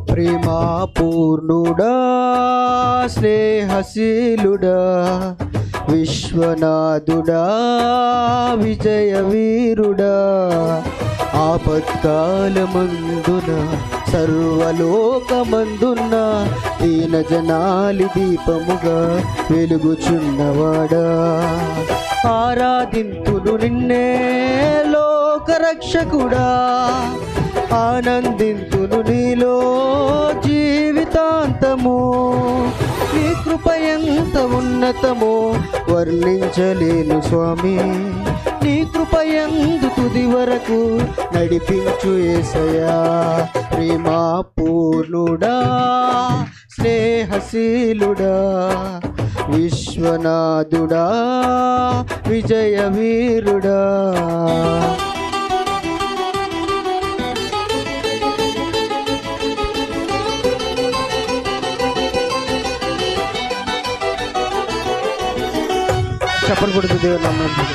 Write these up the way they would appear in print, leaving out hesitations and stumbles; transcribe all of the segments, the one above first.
ప్రేమా పూర్ణుడా స్నేహశీలుడా విశ్వనాథుడా విజయ వీరుడా ఆపత్కాలమందున సర్వలోకమందున్న దీన జనాలి దీపముగా వెలుగుచున్నవాడా ఆరాధింతును నిన్నే లోకరక్షకుడా ఆనందింతును నీలో జీవితాంతము నీ కృప ఎంత ఉన్నతమో వర్ణించలేను స్వామి నీ కృప యందు తుది వరకు నడిపించు యేసయ్యా ప్రేమా పూర్ణుడా స్నేహశీలుడా విశ్వనాథుడా విజయ వీరుడా చప్పలు కొడుతూ దేవుని నామమున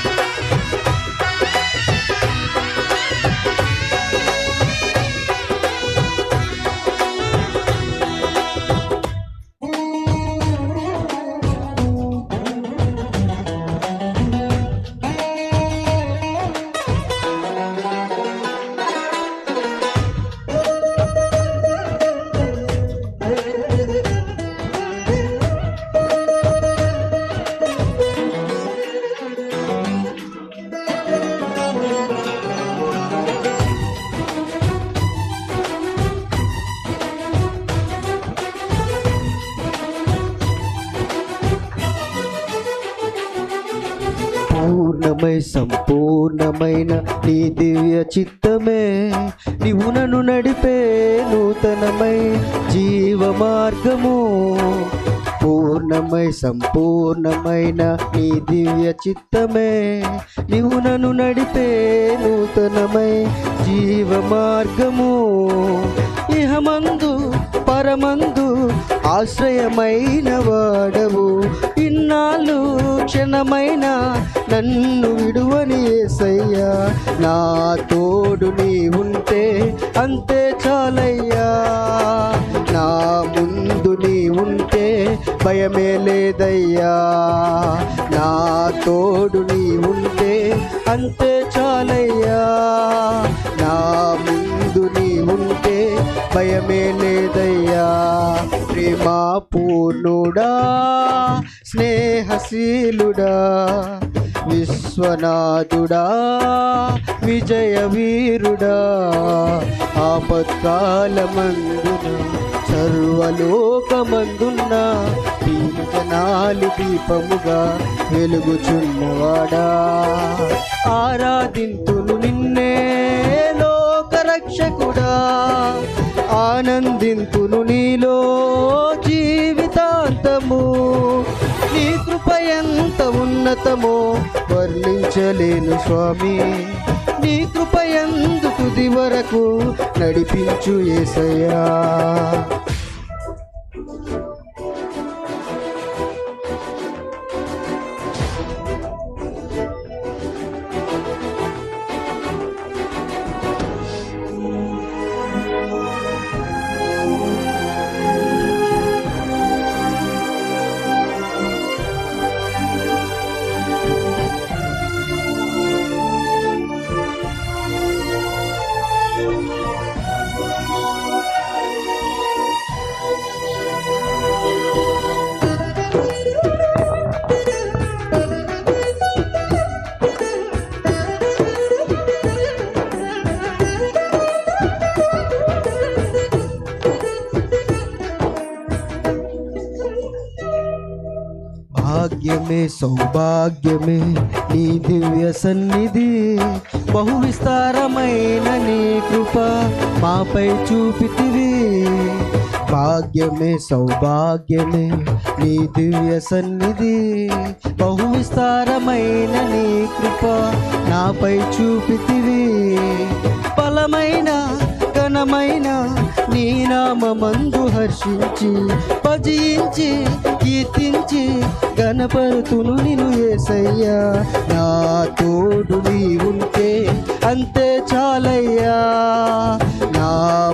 సంపూర్ణమైన నీ దివ్య చిత్తమే నీవు నన్ను నడిపే నూతనమై జీవ మార్గము సంపూర్ణమైన నీ దివ్య చిత్తమే నీవు నన్ను నడిపే నూతనమై జీవ మార్గము ఇహమందు పరమందు ఆశ్రయమైన వాడవు ఇన్నాళ్ళు క్షణమైన నన్ను విడువని యేసయ్యా నా తోడు నీ ఉంటే అంతే చాలయ్యా నా ముందు నీ ఉంటే భయమే లేదయ్యా నా తోడు నీ ఉంటే అంతే చాలయ్యా నా ముందు నీ ఉంటే భయమే లేదయ్యా ప్రేమా పూర్ణుడా స్నేహశీలుడా విశ్వనాథుడా విజయ వీరుడా ఆపత్కాలమందున సర్వలోకమందున్న దీనజనాలి దీపముగా వెలుగుచున్నవాడా ఆరాధింతును నిన్నే లోకరక్షకుడా ఆనందింతును నీలో జీవితాంతము నీ కృప ఎంత ఉన్నతమో వర్ణించలేను స్వామి నీ కృప యందు తుది వరకు నడిపించు యేసయ్యా భాగ్యమే సౌభాగ్యమే నీ దివ్య సన్నిధి బహు విస్తారమైన నీ కృప మాపై చూపితివి భాగ్యమే సౌభాగ్యమే నీ దివ్య సన్నిధి బహు విస్తారమైన నీ కృప నాపై చూపితివి బలమైన ఘనమైన నీ నామమందు హర్షించి భజించి కీర్తించి గణపరుతును నిన్ను యేసయ్యా. నా తోడు నీ ఉంటే అంతే చాలయ్యా, నా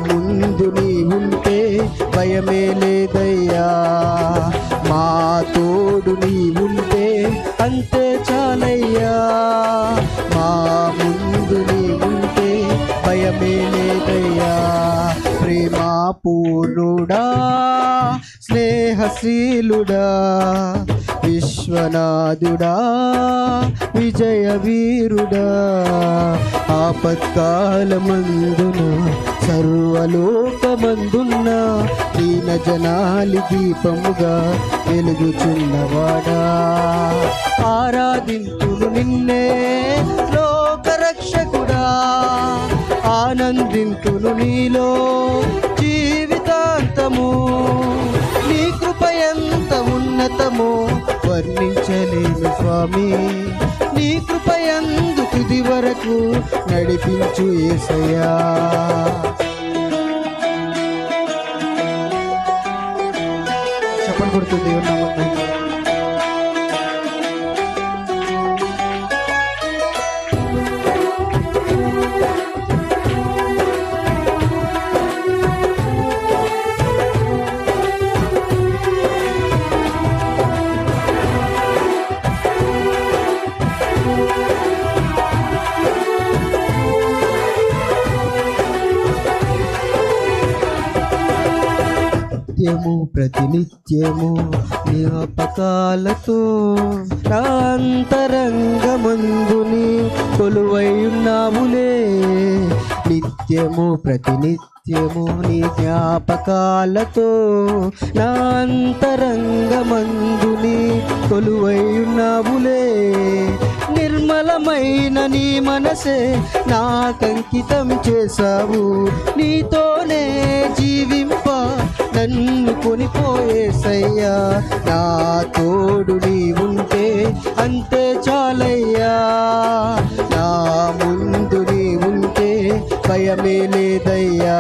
ముందు నీ ఉంటే భయమే లేదయ్యా. మా తోడు నీ ఉంటే అంతే చాలయ్యా, మా ముందు నీ ఉంటే భయమే లేదయ్యా. ప్రేమా పూర్ణుడా స్నేహశీలుడా విశ్వనాథుడా విజయ వీరుడా, ఆపత్కాలమందున సర్వలోకమందున్న దీన జనాలి దీపముగా వెలుగుచున్నవాడా. ఆరాధింతును నిన్నే లోకరక్షకుడా, ఆనందింతును నీలో జీవితాంతము. నీ కృప ఎంత ఉన్నతమో వర్ణించలేను స్వామి, నీ కృప యందు తుది వరకు నడిపించు యేసయ్యా. చెప్పండి కొడుతుంది దేవుని నామమున. నిత్యము ప్రతినిత్యము జ్ఞాపకాలతో నా అంతరంగమందుని కొలువై ఉన్నావులే. నిత్యము ప్రతినిత్యము నీ జ్ఞాపకాలతో నా అంతరంగమందుని కొలువై ఉన్నావులే. నిర్మలమైన నీ మనసే నాకంకితం చేశావు, నీతోనే జీవింప నన్ను కొనిపోయేసయ్యా. నా తోడు నీ ఉంటే అంతే చాలయ్యా, నా ముందు నీ ఉంటే భయమే లేదయ్యా.